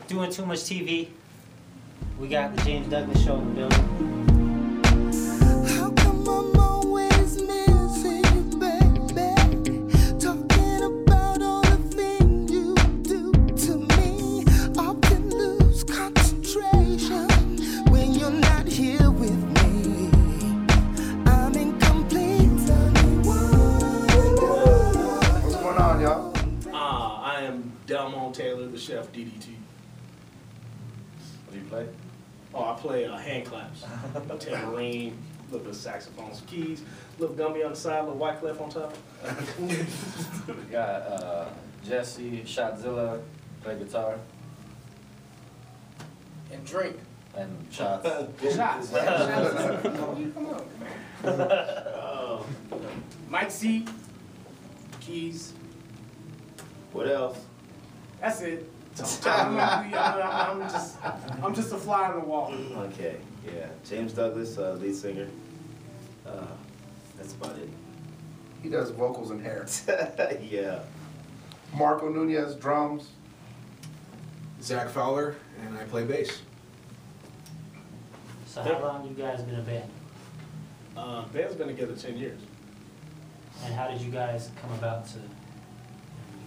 Doing Too Much TV. We got the James Douglas Show in the building. How come I'm always missing you, baby? Talking about all the things you do to me. Often lose concentration when you're not here with me. I'm incomplete. What's going on, y'all? I am Delmo Taylor, the chef DDT. What do you play? Oh, I play hand claps, tambourine, a little bit of saxophone, some keys, little gummy on the side, little white clef on top. We got Jesse, Shotzilla, play guitar. And drink. And shots. Shots. Come on. Mike C. Keys. What else? That's it. I'm just a fly on the wall. Okay, yeah. James Douglas, lead singer. That's about it. He does vocals and hair. Yeah. Marco Nunez, drums. Zach Fowler, and I play bass. So how long you guys been a band? Band's been together 10 years. And how did you guys come about to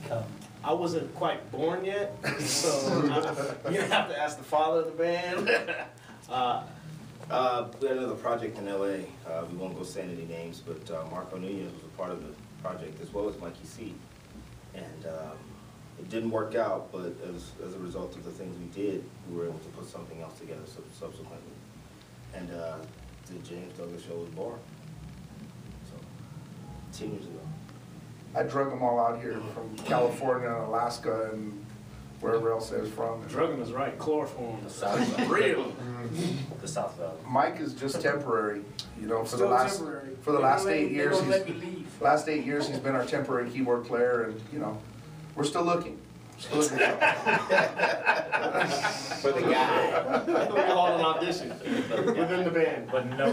become? I wasn't quite born yet, so you have to ask the father of the band. We had another project in LA. We won't go saying any names, but Marco Nunez was a part of the project as well as Mikey C. And it didn't work out, but as a result of the things we did, we were able to put something else together subsequently. And the James Douglas Show was born. So, 10 years ago. I drug them all out here from California and Alaska and wherever else they're from. Drugging is right, chloroform. The South Valley. Real. The South Valley. Mike is just temporary, you know, for Still the last temporary. for the last 8 years. They won't let me leave. Last 8 years he's been our temporary keyboard player, and you know, we're still looking. Still looking. For the guy. We all an audition within the band. But no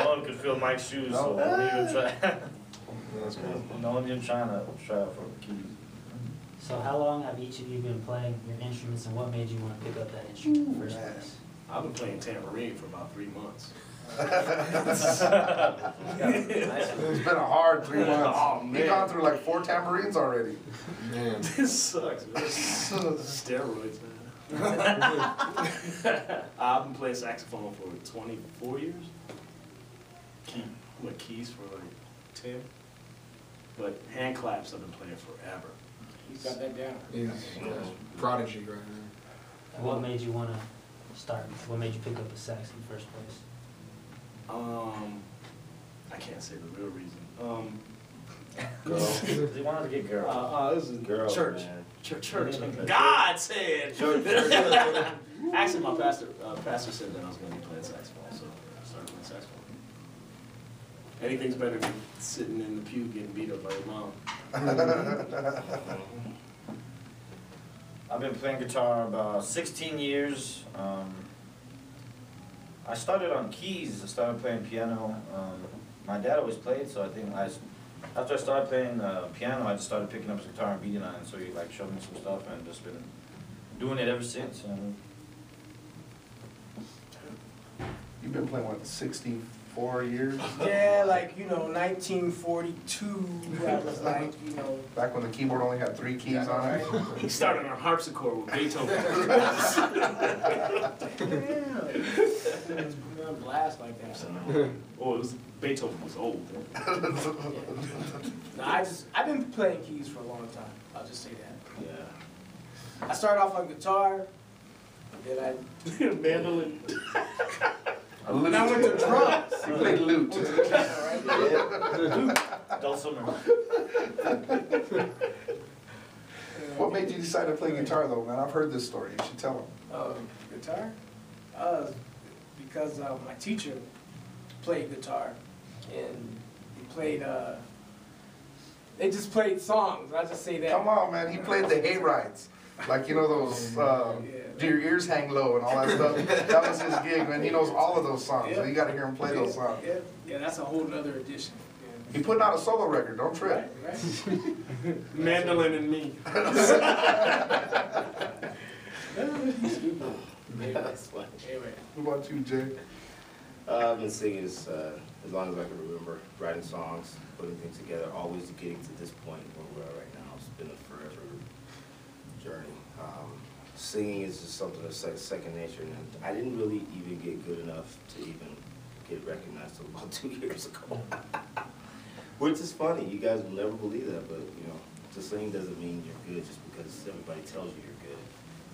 one could fill Mike's shoes, so we even try. That's cool. No one even trying to try out for keys. So how long have each of you been playing your instruments, and what made you want to pick up that instrument in the first place? I've been playing tambourine for about 3 months. It's been a hard 3 months. Oh, You've man. gone through like 4 tambourines already. Man. This sucks, man. Steroids, man. I've been playing saxophone for 24 years. Keys for like 10. But hand claps I've been playing forever. He's got that down. He's prodigy right now. And what made you want to start? What made you pick up a sax in the first place? I can't say the real reason. Girls. They wanted to get girls. This is Girls, church. man. Church. God said. Church. Actually, my pastor said that I was going to be playing saxophone, so I started playing saxophone. Anything's better than sitting in the pew getting beat up by your mom. I've been playing guitar about 16 years. I started on keys. I started playing piano. My dad always played, so I think after I started playing piano, I just started picking up his guitar and beating on it. So he like showed me some stuff, and just been doing it ever since. You've been playing what, 64 years? Yeah, like, 1942, that was like, Back when the keyboard only had 3 keys on it. He started on harpsichord with Beethoven. yeah, blast like that. Oh, Beethoven was old. No, I've been playing keys for a long time. I'll just say that. Yeah. I started off on guitar, and then I Mandolin. Then I went to drums. You played lute. Dulcimer. What made you decide to play guitar though, man? I've heard this story. You should tell them. Guitar? Because my teacher played guitar, and he played, they just played songs, I'll just say that. Come on, man. He played the hayrides. Like, those, do your ears hang low and all that stuff. That was his gig, man. He knows all of those songs. So you got to hear him play those songs. Yeah, that's a whole nother edition. He putting out a solo record. Don't trip. Right. Mandolin and me. That's funny. Amen. What about you, Jay? I've been singing as long as I can remember, writing songs, putting things together, always getting to this point where we're at right now. It's been a forever journey. Singing is just something that's like second nature, and I didn't really even get good enough to even get recognized until about 2 years ago. Which is funny, you guys will never believe that, but you know, to sing doesn't mean you're good just because everybody tells you you're good.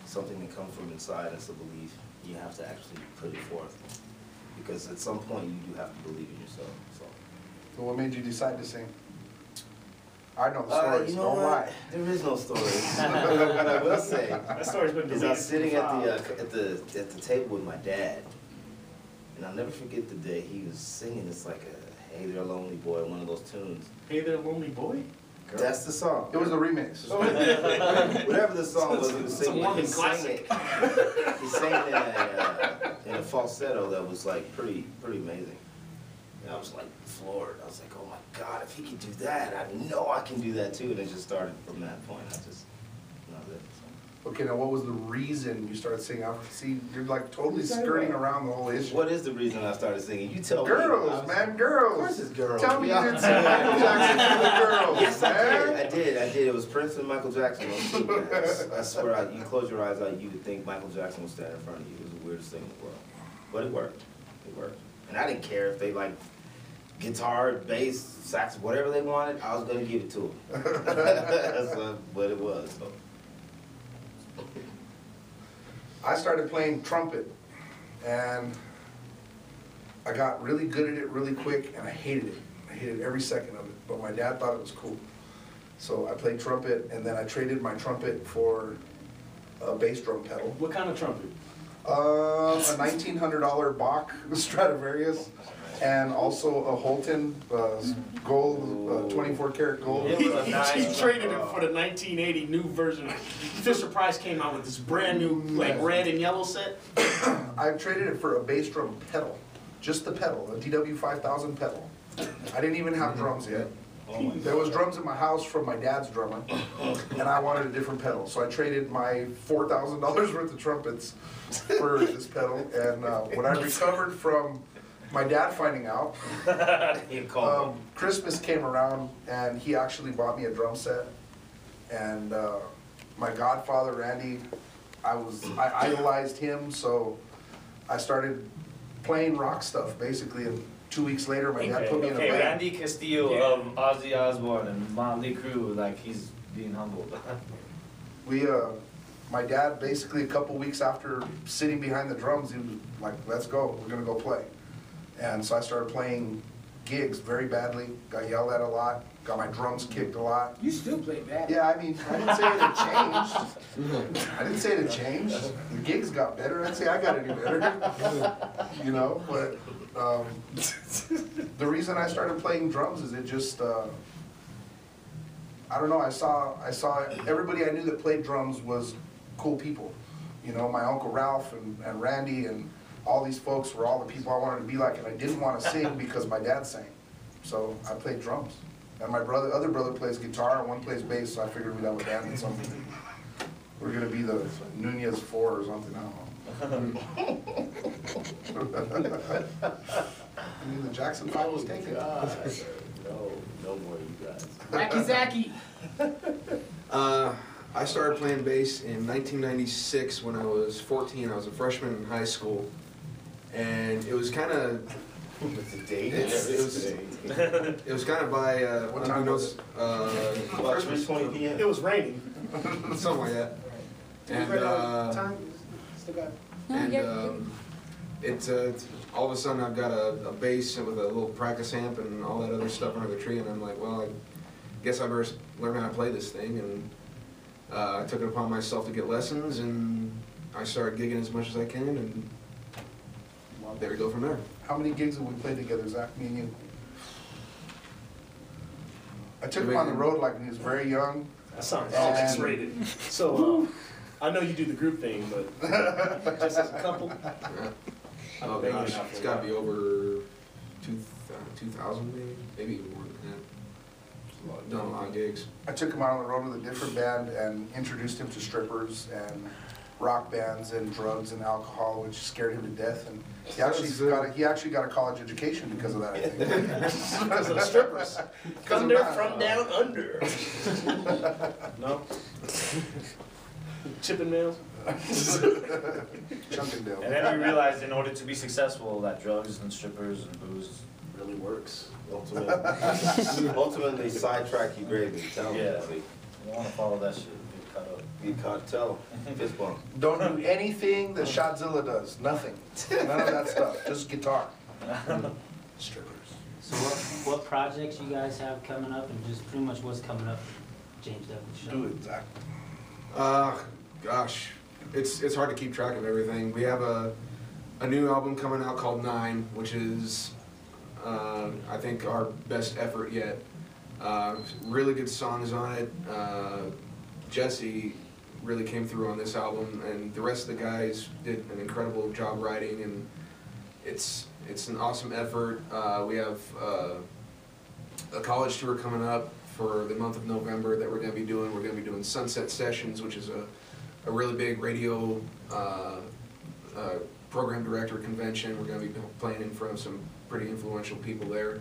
Something that comes from inside, it's a belief. You have to actually put it forth. Because at some point you do have to believe in yourself. So what made you decide to sing? I know the story, You know don't what? lie. There is no story. What I will say That story's been is deleted. I was sitting at from the table with my dad, and I'll never forget the day he was singing. It's like a "Hey There Lonely Boy," one of those tunes. Hey There Lonely Boy? That's the song. It was a remix. Whatever the song was, he was It's a singing. Mormon He sang classic. it. He sang it in a falsetto that was like pretty amazing. And I was like floored. I was like, oh my God, if he could do that, I know I can do that too. And it just started from that point. I just loved it. Okay, now what was the reason you started singing? See, you're like totally skirting around the whole issue. What is the reason I started singing? You tell me. Girls, man, girls. Of course it's girls. Tell me you Yeah. didn't sing Michael Jackson for the girls, Yes, man. I did. It was Prince and Michael Jackson on TV. I swear, you close your eyes, you would think Michael Jackson was standing in front of you. It was the weirdest thing in the world. But it worked. It worked. And I didn't care if they like guitar, bass, sax, whatever they wanted, I was going to give it to them. That's what it was. So. I started playing trumpet, and I got really good at it really quick, and I hated it. I hated every second of it, but my dad thought it was cool. So I played trumpet, and then I traded my trumpet for a bass drum pedal. What kind of trumpet? A $1,900 Bach Stradivarius, and also a Holton gold, 24 karat gold. It was a nice He traded it drum. for the 1980 new version. Fisher Price came out with this brand new, like, red and yellow set. I traded it for a bass drum pedal, just the pedal, a DW 5000 pedal. I didn't even have drums yet. There was drums in my house from my dad's drummer, and I wanted a different pedal. So I traded my $4,000 worth of trumpets for this pedal. And when I recovered from my dad finding out, Christmas came around, and he actually bought me a drum set. And my godfather, Randy, I idolized him, so I started playing rock stuff, basically. And 2 weeks later, my dad put me in a Okay, band. Randy Castillo of Ozzy Osbourne and Motley Crue, like he's being humbled. My dad, basically a couple weeks after sitting behind the drums, he was like, let's go, we're gonna go play. And so I started playing gigs very badly, got yelled at a lot, got my drums kicked a lot. You still play bad. Yeah, I mean, I didn't say it had changed. I didn't say it had changed. The gigs got better, I'd say I got any better. You know, but the reason I started playing drums is it just, I don't know, I saw everybody I knew that played drums was cool people. You know, my Uncle Ralph and Randy and all these folks were all the people I wanted to be like, and I didn't want to sing because my dad sang. So I played drums. And my other brother plays guitar and one plays bass, so I figured we'd have a band and something. We're gonna be the Nunez 4 or something, I don't know. I mean, the Jackson 5 was taken. No more you guys. Wacky Zacky. I started playing bass in 1996 when I was 14. I was a freshman in high school, and it was kind of With the date? it was kind of by What time was it? About 3:20 p.m. It was raining. something like that. And Time? Still got. and it's all of a sudden I've got a bass with a little practice amp and all that other stuff under the tree, and I'm like, well, I guess I better learn how to play this thing. And I took it upon myself to get lessons, and I started gigging as much as I can, and there we go from there. How many gigs have we played together, Zach, me and you? I took him on the road like when he was very young. That sounds all X-rated. So, I know you do the group thing, but just as a couple. Oh gosh, it's got to be over 2,000 maybe even more than that. Done a lot of gigs. I took him out on the road with a different band and introduced him to strippers and rock bands and drugs and alcohol, which scared him to death. And he actually got a college education because of that, I think. Because of the strippers. Because they're from down under. No? Chippendales? Chunkendale. And then we realized in order to be successful that drugs and strippers and booze really works. Ultimately sidetrack you greatly, tell me. Yeah. You don't want to follow that shit, get caught up. Get caught, tell them. Fist bump. Don't do anything that Shotzilla does. Nothing. None of that stuff. Just guitar. Strippers. So what projects you guys have coming up, and just pretty much what's coming up for James Douglas Show? Do it, Zach. Gosh, it's hard to keep track of everything. We have a new album coming out called 9, which is I think our best effort yet. Really good songs on it. Jesse really came through on this album, and the rest of the guys did an incredible job writing, and it's an awesome effort. We have a college tour coming up for the month of November that we're going to be doing. We're going to be doing Sunset Sessions, which is a really big radio program director convention. We're going to be playing in front of some pretty influential people there.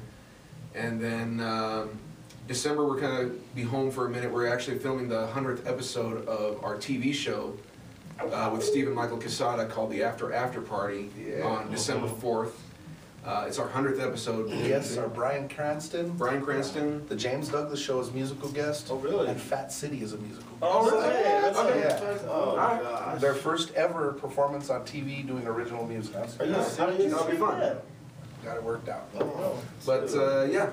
And then December we're going to be home for a minute. We're actually filming the 100th episode of our TV show with Steve and Michael Quesada called The After Party on December 4th. It's our 100th episode. Guests are Bryan Cranston. The James Douglas Show is musical guest. Oh, really? And Fat City is a musical guest. Oh, really? Okay. Yeah. Oh, gosh. Their first ever performance on TV doing original music. Are you serious? It'll be fun. Got it worked out. Oh, But yeah,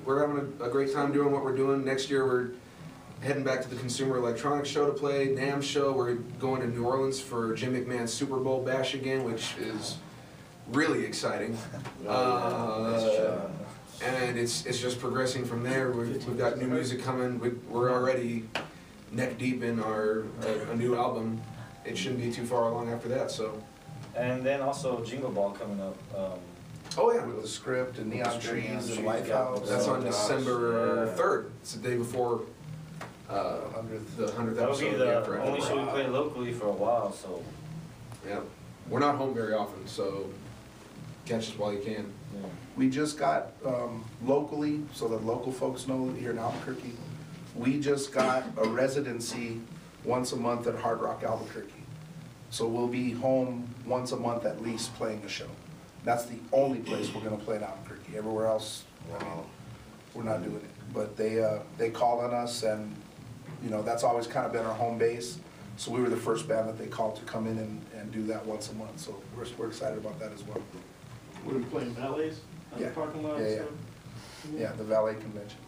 we're having a great time doing what we're doing. Next year we're heading back to the Consumer Electronics Show to play, NAMM show. We're going to New Orleans for Jim McMahon's Super Bowl bash again, which is really exciting. And it's just progressing from there. We've got new music coming. We're already neck deep in a new album. It shouldn't be too far along after that. So. And then also Jingle Ball coming up. Oh yeah, With the script and Neon Trees and Trees, Lifehouse. that's on gosh, December yeah. 3rd. It's the day before the 100th That'll be episode. the only show we play locally for a while, so. Yeah, we're not home very often, so catch us while you can. Yeah. We just got locally, so that local folks know here in Albuquerque, we just got a residency once a month at Hard Rock Albuquerque. So we'll be home once a month at least playing a show. That's the only place we're gonna play in Albuquerque. Everywhere else, I mean, we're not doing it. But they called on us, and you know, that's always kind of been our home base. So we were the first band that they called to come in and do that once a month. So we're excited about that as well. We're gonna be playing ballets on the Yeah. parking lot. Yeah, so. Yeah, the valet convention.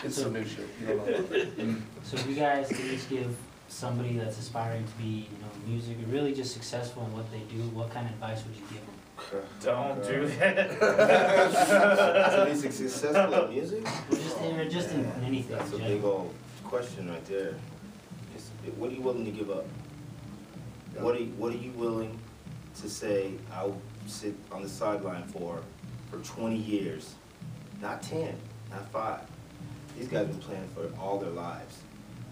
It's some new shit, you don't know. So if you guys could each give somebody that's aspiring to be, music, or really just successful in what they do, what kind of advice would you give them? Don't do that. To be successful in music? Or just in anything. That's a in big general. old question right there. What are you willing to give up? What are you willing to say, I'll sit on the sideline for 20 years? Not 10, not 5. These guys have been playing for all their lives.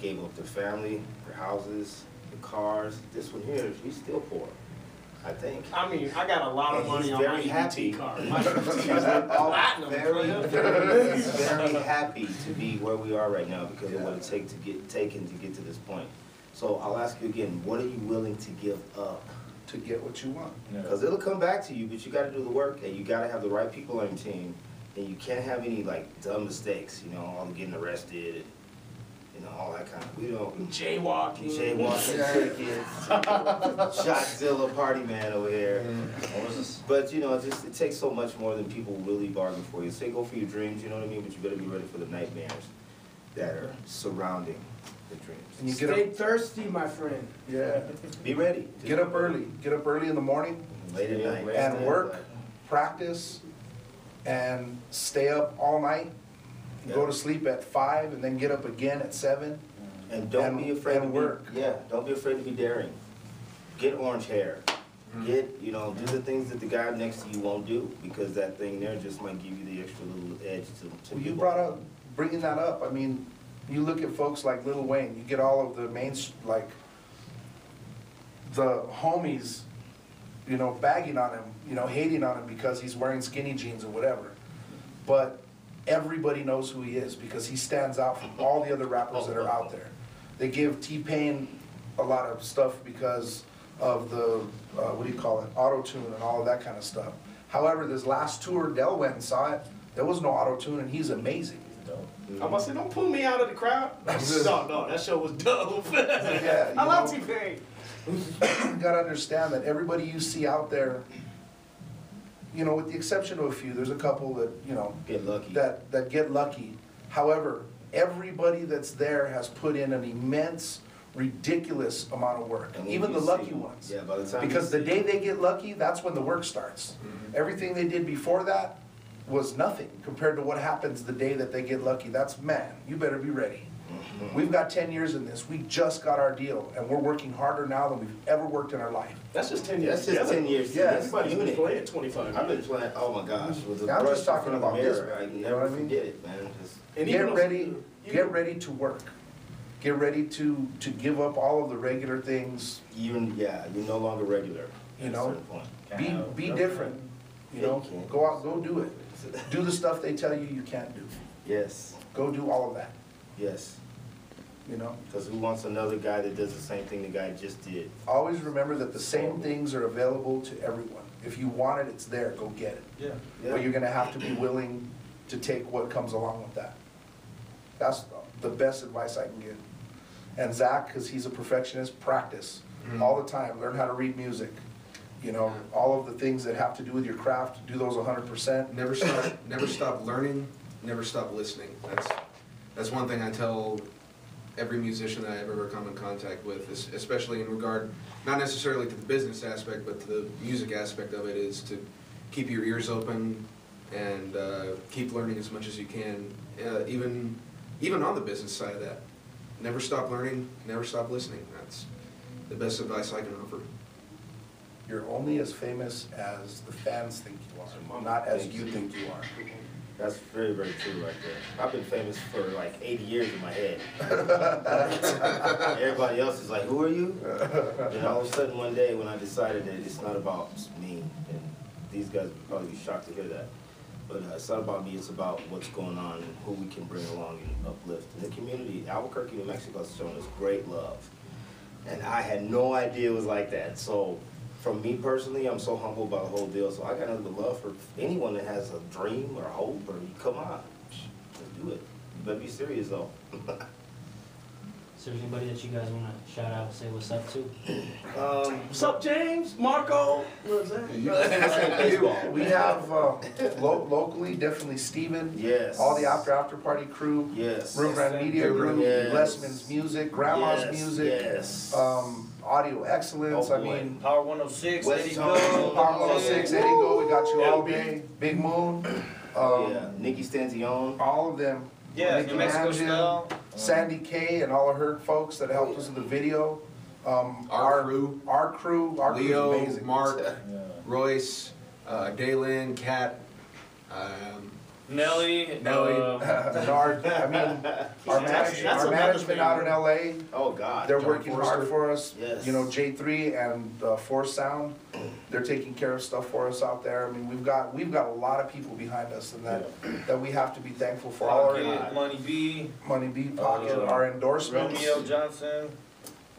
Gave up their family, their houses, their cars. This one here, he's still poor, I think. I mean, I got a lot of And money he's on my very happy. EBT card. My platinum. Very happy to be where we are right now because of what it takes to get to this point. So I'll ask you again, what are you willing to give up? To get what you want. Because it'll come back to you, but you gotta do the work, and you gotta have the right people on your team, and you can't have any dumb mistakes, all the getting arrested and all that kind of, Jaywalking. tickets, Shotzilla party man over here. What was this? But it takes so much more than people really bargain for you. Say go for your dreams, you know what I mean? But you better be ready for the nightmares that are surrounding the dreams. And you get Stay up, thirsty, my friend. yeah. Be ready. Get up early. Get up early in the morning Late at night. and work, practice, and stay up all night. Go to sleep at 5 and then get up again at 7. And don't be afraid and to work. don't be afraid to be daring. Get orange hair. Get, do the things that the guy next to you won't do, because that thing there just might give you the extra little edge to Well, you move brought on. up, bringing that up, I mean, You look at folks like Lil Wayne, you get all of the like, the homies, you know, bagging on him, you know, hating on him because he's wearing skinny jeans or whatever. But everybody knows who he is because he stands out from all the other rappers that are out there. They give T-Pain a lot of stuff because of the, what do you call it, auto-tune and all of that kind of stuff. However, this last tour, Del went and saw it, there was no auto-tune and he's amazing. I'm about to say, don't pull me out of the crowd. No, that show was dope. Yeah, I love know, T-Pain. You gotta understand that everybody you see out there, you know, with the exception of a few, there's a couple that, you know, Get lucky. that get lucky. However, everybody that's there has put in an immense, ridiculous amount of work, And when even you the lucky see- ones. Yeah, by the time. Because you the see- day they get lucky, that's when the work starts. Everything they did before that was nothing compared to what happens the day that they get lucky. That's, man, you better be ready. We've got 10 years in this. We just got our deal, and we're working harder now than we've ever worked in our life. That's just 10 years. That's just 10 years. Yeah, Everybody's been playing 25 years. I've been playing, oh my gosh, with the Yeah, I'm brush just talking in front of the about this, mirror. I man. You know never what I mean? forget it, man. Just, And even Get those- ready, get ready to work. Get ready to give up all of the regular things, yeah, you're no longer regular You at a know? certain point. be different, you know? Yeah, you can. Go out, go do it. Do the stuff they tell you can't do. Yes, Go do all of that, yes. you know? Because who wants another guy that does the same thing the guy just did? Always remember that the same things are available to everyone. If you want it, it's there, go get it. Yeah. But you're gonna have to be willing to take what comes along with that. That's the best advice I can give. And Zach, because he's a perfectionist, practice all the time. Learn how to read music. You know, all of the things that have to do with your craft, do those 100%. Never stop learning, never stop listening. That's one thing I tell every musician that I've ever come in contact with, especially in regard, not necessarily to the business aspect, but to the music aspect of it, is to keep your ears open and keep learning as much as you can, even on the business side of that. Never stop learning, never stop listening. That's the best advice I can offer. You're only as famous as the fans think you are, not as you think you are. That's very, very true right there. I've been famous for like 80 years in my head. Everybody else is like, who are you? And all of a sudden one day when I decided that it's not about me, and these guys would probably be shocked to hear that, but it's not about me, it's about what's going on and who we can bring along and uplift. And the community, Albuquerque, New Mexico has shown us great love. And I had no idea it was like that. So from me personally, I'm so humbled by the whole deal. So I got nothing but love for anyone that has a dream or hope, or come on, let's do it. You better be serious though. Is there anybody that you guys wanna shout out, say what's up to? What's up, James? Marco? What's that? We have locally, definitely Steven. Yes. All the after party crew. Yes. Room Brand Media Group, Yes. Lessman's Music, Grandma's Yes, Music. yes. Audio Excellence, Oh, I boy. mean, Power 106, West Eddie Tone. Go. Power 106, Eddie Go, we got you all LB. day, Big Moon. Yeah, Nikki Stanzione. All of them. Yeah, Nikki New Mexico Mangian, style. Sandy K and all of her folks that helped us with the video. Our crew. Our crew's Leo, amazing. Mark, Yeah. Royce, Daylin, Kat, Nelly. Bernard, I mean, our That's management another out in LA, Oh, God. they're John working hard Forster. for us. Yes. You know, J3 and Force Sound, they're taking care of stuff for us out there. I mean, we've got a lot of people behind us and that we have to be thankful for. All our Pocket, Money B. Money B Pocket, our endorsements. Romeo Johnson.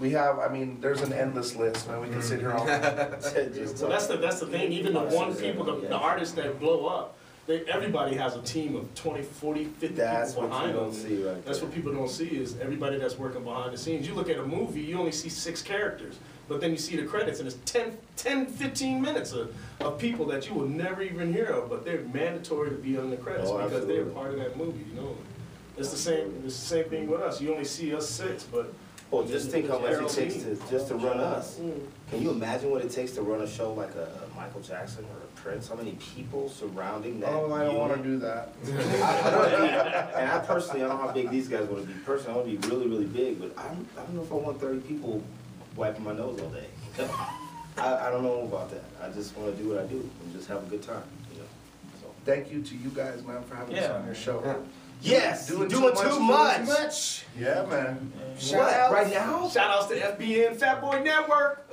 We have, I mean, there's an endless list, man. We can sit here all. Just Well, that's the thing, even the one people, the artists that blow up, everybody has a team of 20, 40, 50 That's people what you behind don't them. see right That's there. what people don't see is everybody that's working behind the scenes. You look at a movie, you only see 6 characters, but then you see the credits and it's 10, 15 minutes of people that you will never even hear of, but they're mandatory to be on the credits Oh, because they're absolutely. part of that movie, you know? It's the same thing with us. You only see us 6, but Well, just think how much it takes Harold to run us. Mm. Can you imagine what it takes to run a show like a Michael Jackson or a Prince? How many people surrounding that? Oh, I don't wanna unit? do that. And I personally, I don't know how big these guys want to be. Personally, I want to be really, really big, but I don't know if I want 30 people wiping my nose all day. I don't know about that. I just want to do what I do and just have a good time, you know. So. Thank you to you guys, man, for having us Yeah. on your show. Yes, doing too much. Yeah, man. Shout out right now. Shout outs to FBN Fat Boy Network.